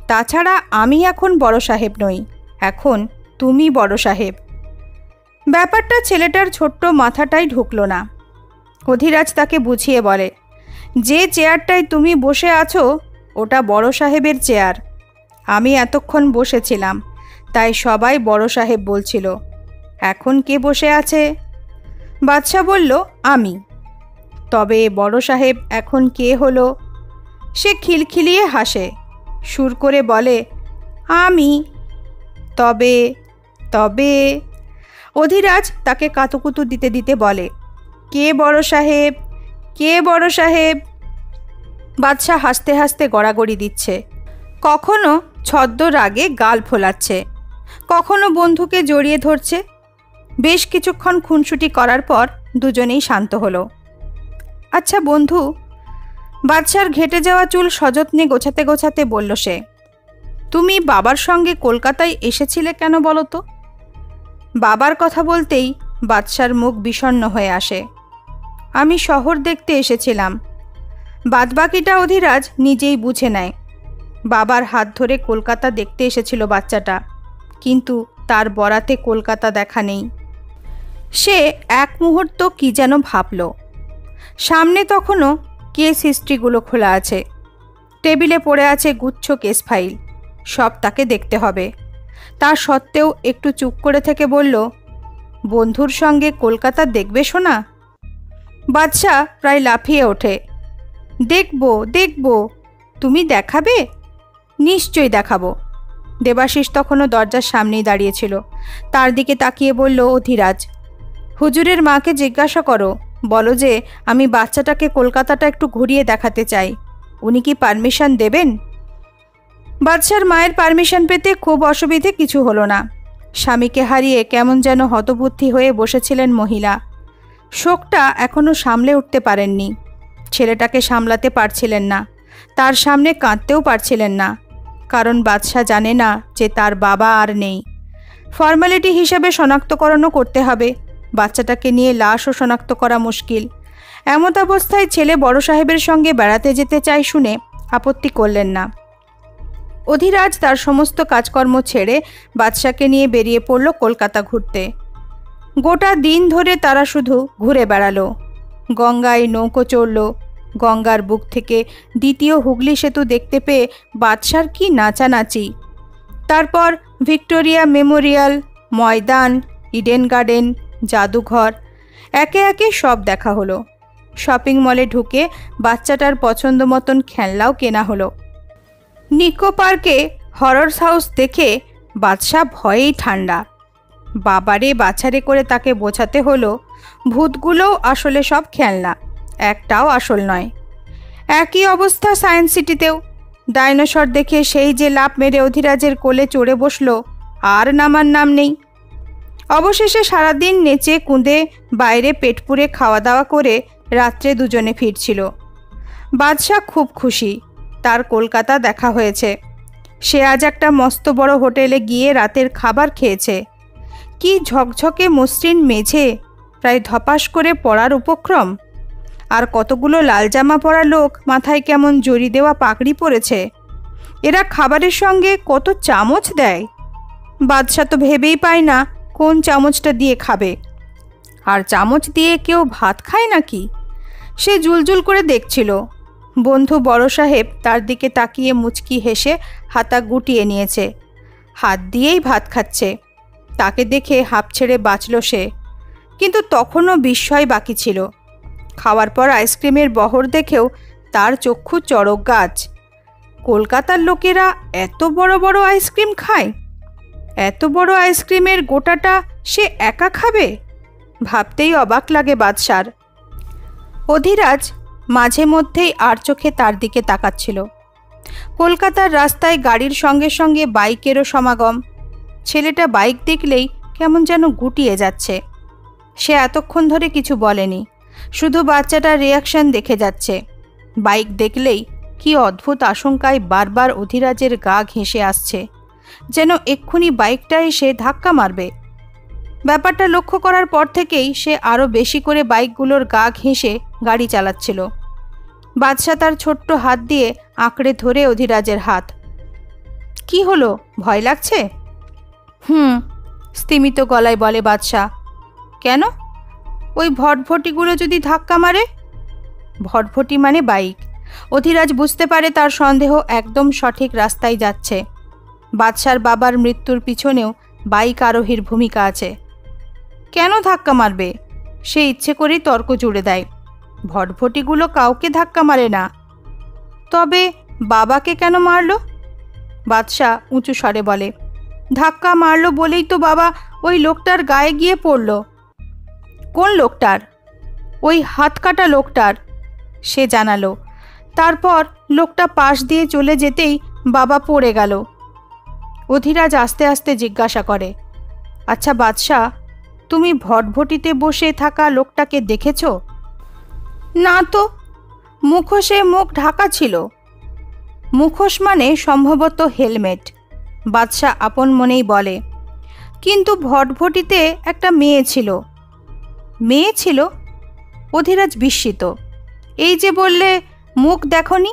তাছাড়া আমি এখন বড় সাহেব নই, এখন তুমি বড় সাহেব। ব্যাপারটা ছেলেটার ছোট্ট মাথাটাই ঢুকল না। অধিরাজ তাকে বুঝিয়ে বলে, যে চেয়ারটায় তুমি বসে আছো ওটা বড় সাহেবের চেয়ার। আমি এতক্ষণ বসেছিলাম, তাই সবাই বড় সাহেব বলছিল। এখন কে বসে আছে? বাদশা বলল, আমি। তবে বড় সাহেব এখন কে হলো? সে খিলখিলিয়ে হাসে, সুর করে বলে, আমি। তবে তবে অধিরাজ তাকে কাতুকুতু দিতে দিতে বলে, কে বড় সাহেব, কে বড় সাহেব? বাদশা হাসতে হাসতে গড়াগড়ি দিচ্ছে। কখনো ছদ্ম রাগে গাল ফোলাচ্ছে, কখনো বন্ধুকে জড়িয়ে ধরছে। বেশ কিছুক্ষণ খুনসুটি করার পর দুজনেই শান্ত হলো। আচ্ছা বন্ধু, বাদশার ঘেটে যাওয়া চুল সযত্নে গোছাতে গোছাতে বলল সে, তুমি বাবার সঙ্গে কলকাতায় এসেছিলে কেন বলো তো? বাবার কথা বলতেই বাদশার মুখ বিষণ্ণ হয়ে আসে। আমি শহর দেখতে এসেছিলাম। বাদবাকিটা অধিরাজ নিজেই বুঝে নেয়। বাবার হাত ধরে কলকাতা দেখতে এসেছিল বাচ্চাটা, কিন্তু তার বরাতে কলকাতা দেখা নেই। সে এক মুহূর্ত কি যেন ভাবল। সামনে তখনও কেস হিস্ট্রিগুলো খোলা আছে। টেবিলে পড়ে আছে গুচ্ছ কেস ফাইল, সব তাকে দেখতে হবে। তা সত্ত্বেও একটু চুপ করে থেকে বলল, বন্ধুর সঙ্গে কলকাতা দেখবে শোনা? বাদশা প্রায় লাফিয়ে ওঠে। দেখব দেখব, তুমি দেখাবে? নিশ্চয়ই দেখাবো। দেবাশিস তখনও দরজার সামনেই দাঁড়িয়েছিল। তার দিকে তাকিয়ে বলল অধিরাজ, হুজুরের মাকে জিজ্ঞাসা করো, বলো যে আমি বাচ্চাটাকে কলকাতাটা একটু ঘুরিয়ে দেখাতে চাই। উনি কি পারমিশন দেবেন? বাদশার মায়ের পারমিশন পেতে খুব অসুবিধে কিছু হলো না। স্বামীকে হারিয়ে কেমন যেন হতবুদ্ধি হয়ে বসেছিলেন মহিলা। শোকটা এখনও সামলে উঠতে পারেননি। ছেলেটাকে সামলাতে পারছিলেন না, তার সামনে কাঁদতেও পারছিলেন না, কারণ বাদশা জানে না যে তার বাবা আর নেই। ফর্মালিটি হিসেবে শনাক্তকরণও করতে হবে। বাচ্চাটাকে নিয়ে লাশও শনাক্ত করা মুশকিল। এমত অবস্থায় ছেলে বড় সাহেবের সঙ্গে বেড়াতে যেতে চায় শুনে আপত্তি করলেন না। অধিরাজ তার সমস্ত কাজকর্ম ছেড়ে বাদশাকে নিয়ে বেরিয়ে পড়ল কলকাতা ঘুরতে। গোটা দিন ধরে তারা শুধু ঘুরে বেড়ালো। গঙ্গায় নৌকো চড়ল। গঙ্গার বুক থেকে দ্বিতীয় হুগলি সেতু দেখতে পেয়ে বাদশার কি নাচানাচি। তারপর ভিক্টোরিয়া মেমোরিয়াল, ময়দান, ইডেন গার্ডেন, জাদুঘর, একে একে সব দেখা হলো। শপিং মলে ঢুকে বাচ্চাটার পছন্দ মতন খেলনাও কেনা হলো। নিকো পার্কে হরর হাউস দেখে বাদশা ভয়েই ঠান্ডা। বাবারে বাছারে করে তাকে বোঝাতে হলো, ভূতগুলোও আসলে সব খেলনা, একটাও আসল নয়। একই অবস্থা সায়েন্স সিটিতেও। ডাইনোসর দেখে সেই যে লাফ মেরে অধিরাজের কোলে চড়ে বসলো, আর নামার নাম নেই। অবশেষে সারাদিন নেচে কুঁদে বাইরে পেট পুরে খাওয়া দাওয়া করে রাত্রে দুজনে ফিরছিল। বাদশা খুব খুশি। তার কলকাতা দেখা হয়েছে। সে আজ একটা মস্ত বড় হোটেলে গিয়ে রাতের খাবার খেয়েছে। কি ঝকঝকে মসৃণ মেঝে, প্রায় ধপাস করে পড়ার উপক্রম, আর কতগুলো লাল জামা পরা লোক মাথায় কেমন জড়ি দেওয়া পাগড়ি পরেছে। এরা খাবারের সঙ্গে কত চামচ দেয়! বাদশা তো ভেবেই পায় না কোন চামচটা দিয়ে খাবে। আর চামচ দিয়ে কেউ ভাত খায় নাকি? সে জুলজুল করে দেখছিল। বন্ধু বড় সাহেব তার দিকে তাকিয়ে মুচকি হেসে হাতা গুটিয়ে নিয়েছে, হাত দিয়েই ভাত খাচ্ছে। তাকে দেখে হাঁপ ছেড়ে বাঁচল সে, কিন্তু তখনও বিস্ময় বাকি ছিল। খাওয়ার পর আইসক্রিমের বহর দেখেও তার চক্ষু চড়ক গাছ। কলকাতার লোকেরা এত বড় বড় আইসক্রিম খায়? এত বড় আইসক্রিমের গোটাটা সে একা খাবে? ভাবতেই অবাক লাগে বাদশার। অধিরাজ মাঝে মধ্যেই আর চোখে তার দিকে তাকাচ্ছিল। কলকাতার রাস্তায় গাড়ির সঙ্গে সঙ্গে বাইকেরও সমাগম। ছেলেটা বাইক দেখলেই কেমন যেন গুটিয়ে যাচ্ছে। সে এতক্ষণ ধরে কিছু বলেনি, শুধু বাচ্চাটার রিয়াকশন দেখে যাচ্ছে। বাইক দেখলেই কি অদ্ভুত আশঙ্কায় বারবার অধিরাজের গা ঘেঁষে আসছে, যেন এক্ষুনি বাইকটা এসে ধাক্কা মারবে। ব্যাপারটা লক্ষ্য করার পর থেকেই সে আরও বেশি করে বাইকগুলোর গা ঘেঁষে গাড়ি চালাচ্ছিল। বাদশা তার ছোট্ট হাত দিয়ে আঁকড়ে ধরে অধিরাজের হাত। কি হলো, ভয় লাগছে? স্তিমিত গলায় বলে বাদশা। কেন? ওই ভটভটিগুলো যদি ধাক্কা মারে? ভটভটি মানে বাইক। অধিরাজ বুঝতে পারে তার সন্দেহ একদম সঠিক রাস্তায় যাচ্ছে। বাদশার বাবার মৃত্যুর পিছনেও বাইক আরোহীর ভূমিকা আছে। কেন ধাক্কা মারবে? সে ইচ্ছে করেই তর্ক জুড়ে দেয়। ভটভটিগুলো কাউকে ধাক্কা মারে না। তবে বাবাকে কেন মারল? বাদশা উঁচু স্বরে বলে। ধাক্কা মারল বলেই তো বাবা ওই লোকটার গায়ে গিয়ে পড়ল। কোন লোকটার? ওই হাত কাটা লোকটার, সে জানালো। তারপর লোকটা পাশ দিয়ে চলে যেতেই বাবা পড়ে গেল। অধিরাজ আস্তে আস্তে জিজ্ঞাসা করে, আচ্ছা বাদশা, তুমি ভটভটিতে বসে থাকা লোকটাকে দেখেছ? না তো, মুখোশে মুখ ঢাকা ছিল। মুখোশ মানে সম্ভবত হেলমেট, বাদশা আপন মনেই বলে। কিন্তু ভটভটিতে একটা মেয়ে ছিল। মেয়ে ছিল? অধিরাজ বিস্মিত। এই যে বললে মুখ দেখনি,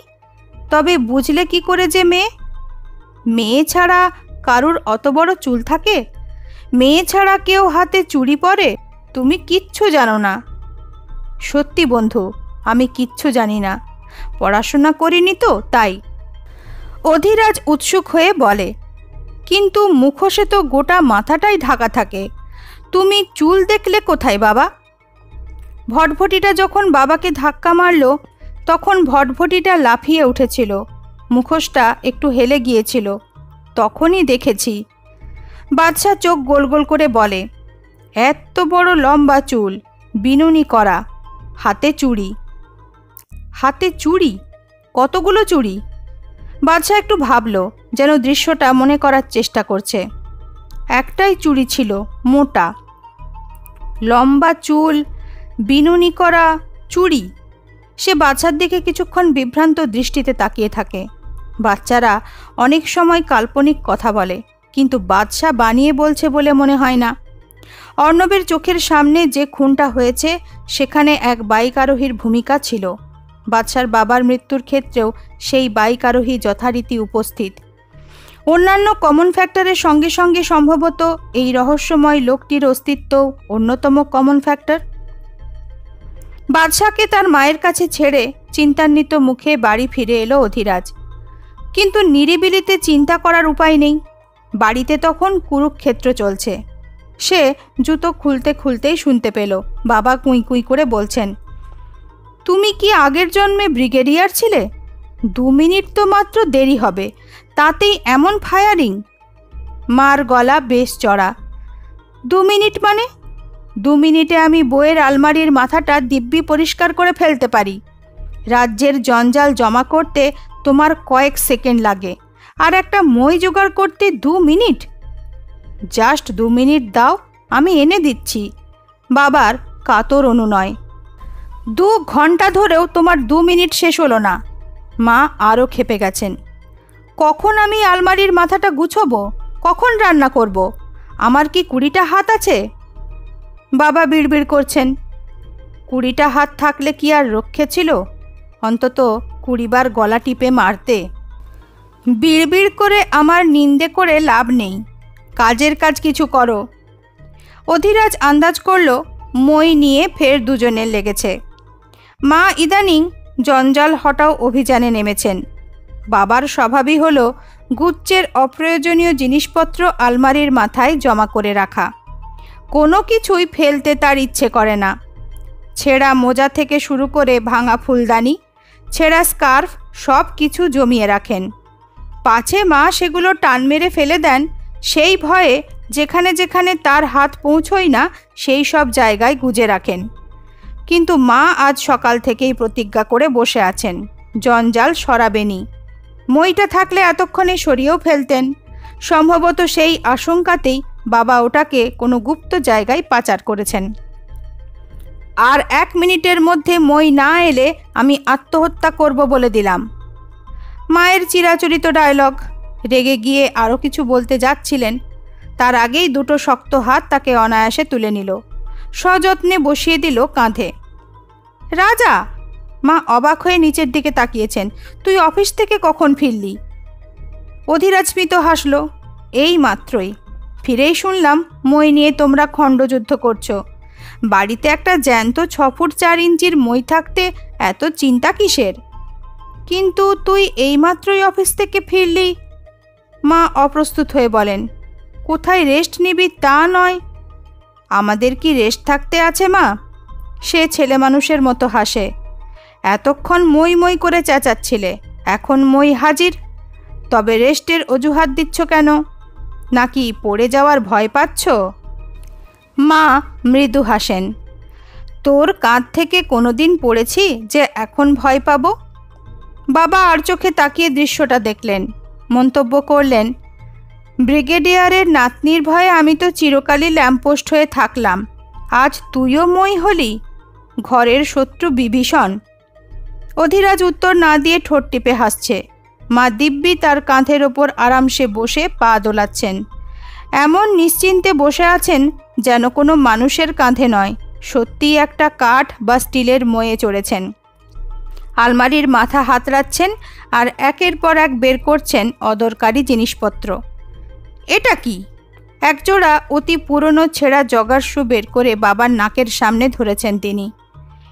তবে বুঝলে কি করে যে মেয়ে? মেয়ে ছাড়া কারুর অত বড় চুল থাকে? মেয়ে ছাড়া কেউ হাতে চুড়ি পরে? তুমি কিচ্ছু জানো না। সত্যি বন্ধু, আমি কিচ্ছু জানি না, পড়াশোনা করিনি তো তাই। অধিরাজ উৎসুক হয়ে বলে, কিন্তু মুখোশে তো গোটা মাথাটাই ঢাকা থাকে, তুমি চুল দেখলে কোথায় বাবা? ভটভটিটা যখন বাবাকে ধাক্কা মারল তখন ভটভটিটা লাফিয়ে উঠেছিল, মুখোশটা একটু হেলে গিয়েছিল, তখনই দেখেছি। বাদশা চোখ গোল গোল করে বলে, এত বড় লম্বা চুল, বিনুনি করা, হাতে চুড়ি। হাতে চুড়ি? কতগুলো চুড়ি? বাদশা একটু ভাবল, যেন দৃশ্যটা মনে করার চেষ্টা করছে। একটাই চুড়ি ছিল, মোটা। লম্বা চুল, বিনুনি করা চুড়ি। সে বাচ্চার দিকে কিছুক্ষণ বিভ্রান্ত দৃষ্টিতে তাকিয়ে থাকে। বাচ্চারা অনেক সময় কাল্পনিক কথা বলে, কিন্তু বাদশা বানিয়ে বলছে বলে মনে হয় না। অর্ণবের চোখের সামনে যে খুনটা হয়েছে সেখানে এক বাইক আরোহীর ভূমিকা ছিল। বাদশার বাবার মৃত্যুর ক্ষেত্রেও সেই বাইক আরোহী যথারীতি উপস্থিত। অন্যান্য কমন ফ্যাক্টরের সঙ্গে সঙ্গে সম্ভবত এই রহস্যময় লোকটির অস্তিত্ব অন্যতম কমন ফ্যাক্টর। বাদশাকে তার মায়ের কাছে ছেড়ে চিন্তান্বিত মুখে বাড়ি ফিরে এলো অধিরাজ। কিন্তু নিরিবিলিতে চিন্তা করার উপায় নেই। বাড়িতে তখন কুরুক্ষেত্র চলছে। সে জুতো খুলতে খুলতেই শুনতে পেল বাবা কুঁই কুঁই করে বলছেন, তুমি কি আগের জন্মে ব্রিগেডিয়ার ছিলে? 2 মিনিট তো মাত্র দেরি হবে, তাতেই এমন ফায়ারিং? মার গলা বেশ চড়া। 2 মিনিট মানে? 2 মিনিটে আমি বইয়ের আলমারির মাথাটা দিব্যি পরিষ্কার করে ফেলতে পারি। রাজ্যের জঞ্জাল জমা করতে তোমার কয়েক সেকেন্ড লাগে, আর একটা মই জোগাড় করতে 2 মিনিট? জাস্ট 2 মিনিট দাও, আমি এনে দিচ্ছি। বাবার কাতর অনুনয়। 2 ঘন্টা ধরেও তোমার 2 মিনিট শেষ হলো না। মা আরও ক্ষেপে গেছেন। কখন আমি আলমারির মাথাটা গুছবো, কখন রান্না করব? আমার কি 20টা হাত আছে? বাবা বিড়বিড় করছেন, 20টা হাত থাকলে কি আর রক্ষে ছিল? অন্তত 20 বার গলা টিপে মারতে। বিড়বিড় করে আমার নিন্দে করে লাভ নেই, কাজের কাজ কিছু করো। অধিরাজ আন্দাজ করল মই নিয়ে ফের দুজনের লেগেছে। মা ইদানিং জঞ্জাল হটাও অভিযানে নেমেছেন। বাবার স্বভাবই হলো গুচ্ছের অপ্রয়োজনীয় জিনিসপত্র আলমারির মাথায় জমা করে রাখা। কোনো কিছুই ফেলতে তার ইচ্ছে করে না। ছেঁড়া মোজা থেকে শুরু করে ভাঙা ফুলদানি, ছেঁড়া স্কার্ফ সব কিছু জমিয়ে রাখেন। পাছে মা সেগুলো টান মেরে ফেলে দেন, সেই ভয়ে যেখানে যেখানে তার হাত পৌঁছয় না সেই সব জায়গায় গুজে রাখেন। কিন্তু মা আজ সকাল থেকেই প্রতিজ্ঞা করে বসে আছেন, জঞ্জাল সরাবেনি। মইটা থাকলে এতক্ষণে সরিয়েও ফেলতেন। সম্ভবত সেই আশঙ্কাতেই বাবা ওটাকে কোনো গুপ্ত জায়গায় পাচার করেছেন। আর 1 মিনিটের মধ্যে মই না এলে আমি আত্মহত্যা করব বলে দিলাম। মায়ের চিরাচরিত ডায়লগ। রেগে গিয়ে আরও কিছু বলতে যাচ্ছিলেন, তার আগেই দুটো শক্ত হাত তাকে অনায়াসে তুলে নিল, সযত্নে বসিয়ে দিল কাঁধে। রাজা! মা অবাক হয়ে নিচের দিকে তাকিয়েছেন। তুই অফিস থেকে কখন ফিরলি? অধিরাজ স্মিত হাসল। এই মাত্রই ফিরেই শুনলাম মই নিয়ে তোমরা খণ্ডযুদ্ধ করছো। বাড়িতে একটা জ্যান্ত 6 ফুট 4 ইঞ্চির মই থাকতে এত চিন্তা কিসের? কিন্তু তুই এইমাত্রই অফিস থেকে ফিরলি। মা অপ্রস্তুত হয়ে বলেন, কোথায় রেস্ট নিবি তা নয়। আমাদের কি রেস্ট থাকতে আছে মা? সে ছেলে মানুষের মতো হাসে। এতক্ষণ মই মই করে চেঁচাচ্ছিলে, এখন মই হাজির। তবে রেস্টের অজুহাত দিচ্ছ কেন? নাকি পড়ে যাওয়ার ভয় পাচ্ছ? মা মৃদু হাসেন। তোর কাঁধ থেকে কোনোদিন পড়েছি যে এখন ভয় পাবো? বাবা আর চোখে তাকিয়ে দৃশ্যটা দেখলেন, মন্তব্য করলেন, ব্রিগেডিয়ারের নাতনির ভয়ে আমি তো চিরকালই ল্যাম্পপোস্ট হয়ে থাকলাম, আজ তুইও মই হলি? ঘরের শত্রু বিভীষণ। অধিরাজ উত্তর না দিয়ে ঠোঁট টিপে হাসছে। মা দিব্যি তার কাঁধের ওপর আরামসে বসে পা দোলাচ্ছেন। এমন নিশ্চিন্তে বসে আছেন যেন কোনো মানুষের কাঁধে নয়, সত্যিই একটা কাঠ বা স্টিলের ময়ে চড়েছেন। আলমারির মাথা হাতড়াচ্ছেন আর একের পর এক বের করছেন অদরকারি জিনিসপত্র। এটা কি? একজোড়া অতি পুরনো ছেঁড়া জগার শু বের করে বাবার নাকের সামনে ধরেছেন তিনি।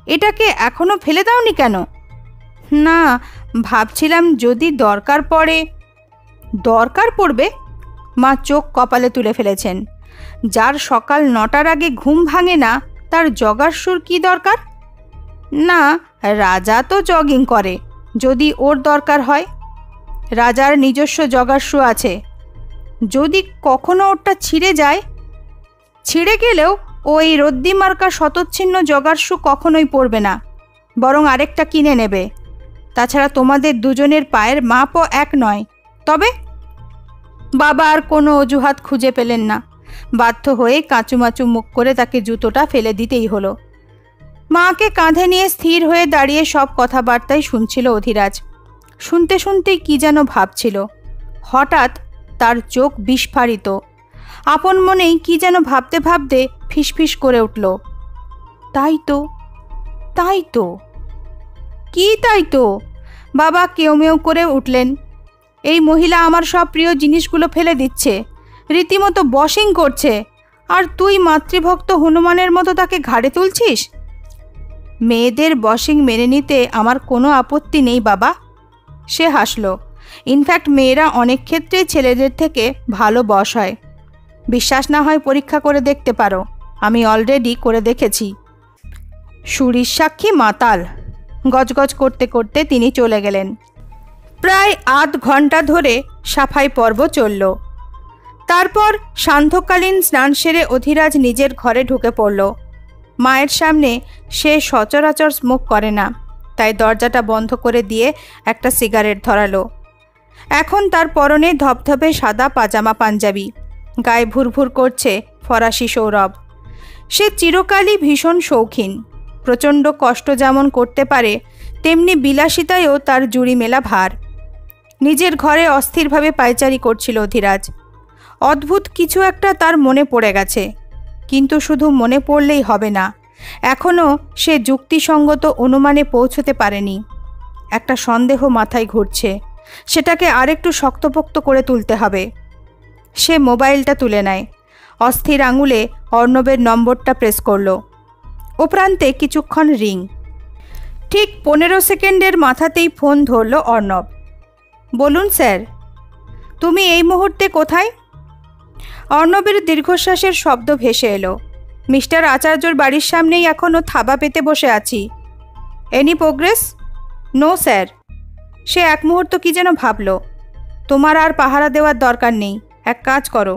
এটাকে এখনো ফেলে দাওনি কেন? না, ভাবছিলাম যদি দরকার পড়ে। দরকার পড়বে? মা চোখ কপালে তুলে ফেলেছেন। যার সকাল 9টার আগে ঘুম ভাঙে না তার জগার শুর কি দরকার? না, রাজা তো জগিং করে, যদি ওর দরকার হয়। রাজার নিজস্ব জগার শু আছে। যদি কখনো ওটা ছিঁড়ে যায়? ছিঁড়ে গেলেও ওই রদ্দিমার্কা শতচ্ছিন্ন জগার শু কখনোই পরবে না, বরং আরেকটা কিনে নেবে। তাছাড়া তোমাদের দুজনের পায়ের মাপও এক নয়। তবে বাবা আর কোনো অজুহাত খুঁজে পেলেন না। বাধ্য হয়ে কাঁচুমাচু মুখ করে তাকে জুতোটা ফেলে দিতেই হলো। মাকে কাঁধে নিয়ে স্থির হয়ে দাঁড়িয়ে সব কথাবার্তাই শুনছিল অধিরাজ। শুনতে শুনতেই কি যেন ভাবছিল। হঠাৎ তার চোখ বিস্ফারিত। আপন মনেই কি যেন ভাবতে ভাবতে ফিসফিস করে উঠল, তাই তো, তাই তো। কি তাই তো? বাবা কেউমেউ করে উঠলেন। এই মহিলা আমার সব প্রিয় জিনিসগুলো ফেলে দিচ্ছে, রীতিমতো বশিং করছে, আর তুই মাতৃভক্ত হনুমানের মতো তাকে ঘাড়ে তুলছিস। মেয়েদের বশিং মেনে নিতে আমার কোনো আপত্তি নেই বাবা। সে হাসল। ইনফ্যাক্ট মেয়েরা অনেক ক্ষেত্রেই ছেলেদের থেকে ভালো বশ হয়। বিশ্বাস না হয় পরীক্ষা করে দেখতে পারো, আমি অলরেডি করে দেখেছি। সুরির সাক্ষী মাতাল। গজগজ করতে করতে তিনি চলে গেলেন। প্রায় আধ ঘন্টা ধরে সাফাই পর্ব চলল। তারপর সান্ধ্যকালীন স্নান সেরে অধিরাজ নিজের ঘরে ঢুকে পড়ল। মায়ের সামনে সে সচরাচর স্মোক করে না, তাই দরজাটা বন্ধ করে দিয়ে একটা সিগারেট ধরালো। এখন তার পরনে ধপধপে সাদা পাজামা পাঞ্জাবি, গায়ে ভুরভুর করছে ফরাসি সৌরভ। সে চিরকালই ভীষণ শৌখিন। প্রচণ্ড কষ্ট যেমন করতে পারে তেমনি বিলাসিতায়ও তার জুড়ি মেলা ভার। নিজের ঘরে অস্থিরভাবে পায়চারি করছিল অধিরাজ। অদ্ভুত কিছু একটা তার মনে পড়ে গেছে, কিন্তু শুধু মনে পড়লেই হবে না, এখনও সে যুক্তিসঙ্গত অনুমানে পৌঁছতে পারেনি। একটা সন্দেহ মাথায় ঘুরছে, সেটাকে আরেকটু শক্তপোক্ত করে তুলতে হবে। সে মোবাইলটা তুলে নেয়, অস্থির আঙুলে অর্ণবের নম্বরটা প্রেস করল। ও প্রান্তে কিছুক্ষণ রিং। ঠিক 15 সেকেন্ডের মাথাতেই ফোন ধরল অর্ণব। বলুন স্যার, তুমি এই মুহূর্তে কোথায়? অর্ণবের দীর্ঘশ্বাসের শব্দ ভেসে এলো। মিস্টার আচার্যর বাড়ির সামনেই এখনও থাবা পেতে বসে আছি। Any progress? No sir. সে এক মুহূর্ত কি যেন ভাবল। তোমার আর পাহারা দেওয়ার দরকার নেই, এক কাজ করো,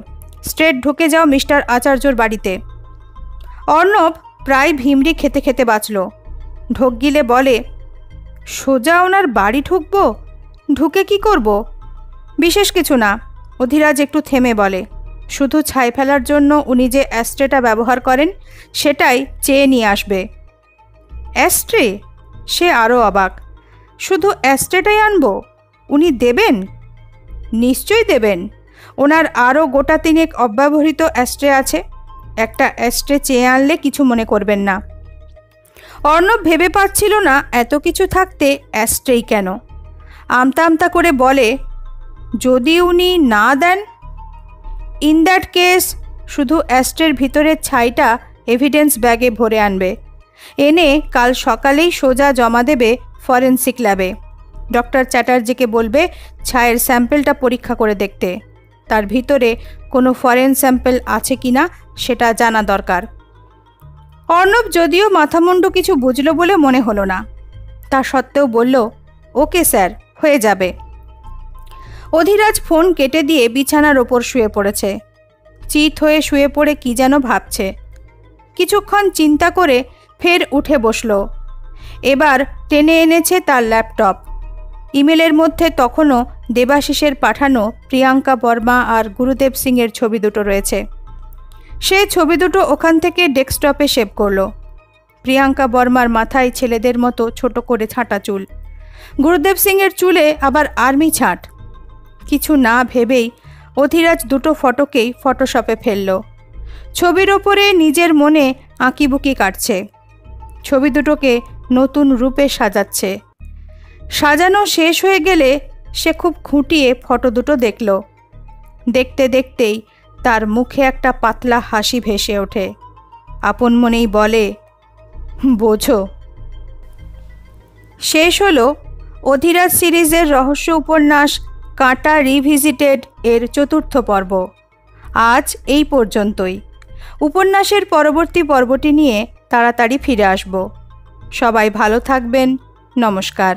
স্ট্রেট ঢুকে যাও মিস্টার আচার্যর বাড়িতে। অর্ণব প্রায় ভিমড়ি খেতে খেতে বাঁচল। ঢোক গিলে বলে, সোজা ওনার বাড়ি ঢুকবো? ঢুকে কি করব? বিশেষ কিছু না। অধিরাজ একটু থেমে বলে, শুধু ছাই ফেলার জন্য উনি যে অ্যাস্ট্রেটা ব্যবহার করেন সেটাই চেয়ে নিয়ে আসবে। অ্যাস্ট্রে? সে আরও অবাক। শুধু অ্যাস্ট্রেটাই আনবো? উনি দেবেন? নিশ্চয়ই দেবেন। ওনার আরও গোটা তিনেক অব্যবহৃত অ্যাস্ট্রে আছে। একটা অ্যাস্ট্রে চেয়ে আনলে কিছু মনে করবেন না। অর্ণব ভেবে পাচ্ছিল না এত কিছু থাকতে অ্যাস্ট্রেই কেন। আমতা আমতা করে বলে, যদি উনি না দেন? ইন দ্যাট কেস শুধু অ্যাস্ট্রের ভিতরের ছাইটা এভিডেন্স ব্যাগে ভরে আনবে। এনে কাল সকালেই সোজা জমা দেবে ফরেন্সিক ল্যাবে। ডক্টর চ্যাটার্জিকে বলবে ছাইয়ের স্যাম্পেলটা পরীক্ষা করে দেখতে। তার ভিতরে কোনো ফরেন স্যাম্পেল আছে কি না সেটা জানা দরকার। অর্ণব যদিও মাথামুন্ডু কিছু বুঝল বলে মনে হলো না, তা সত্ত্বেও বলল, ওকে স্যার, হয়ে যাবে। অধিরাজ ফোন কেটে দিয়ে বিছানার ওপর শুয়ে পড়েছে। চিত হয়ে শুয়ে পড়ে কি যেন ভাবছে। কিছুক্ষণ চিন্তা করে ফের উঠে বসল। এবার টেনে এনেছে তার ল্যাপটপ। ইমেলের মধ্যে তখনও দেবাশিসের পাঠানো প্রিয়াঙ্কা বর্মা আর গুরুদেব সিংয়ের ছবি দুটো রয়েছে। সে ছবি দুটো ওখান থেকে ডেস্কটপে সেভ করল। প্রিয়াঙ্কা বর্মার মাথায় ছেলেদের মতো ছোট করে ছাঁটা চুল, গুরুদেব সিংয়ের চুলে আবার আর্মি ছাঁট। কিছু না ভেবেই অধিরাজ দুটো ফটোকেই ফটোশপে ফেলল। ছবির ওপরে নিজের মনে আঁকিবুকি কাটছে। ছবি দুটোকে নতুন রূপে সাজাচ্ছে। সাজানো শেষ হয়ে গেলে সে খুব খুঁটিয়ে ফটো দুটো দেখল। দেখতে দেখতেই তার মুখে একটা পাতলা হাসি ভেসে ওঠে। আপন মনেই বলে, বোঝো। শেষ হলো অধিরাজ সিরিজের রহস্য উপন্যাস কাঁটা রিভিজিটেড এর 4র্থ পর্ব। আজ এই পর্যন্তই। উপন্যাসের পরবর্তী পর্বটি নিয়ে তাড়াতাড়ি ফিরে আসব। সবাই ভালো থাকবেন। নমস্কার।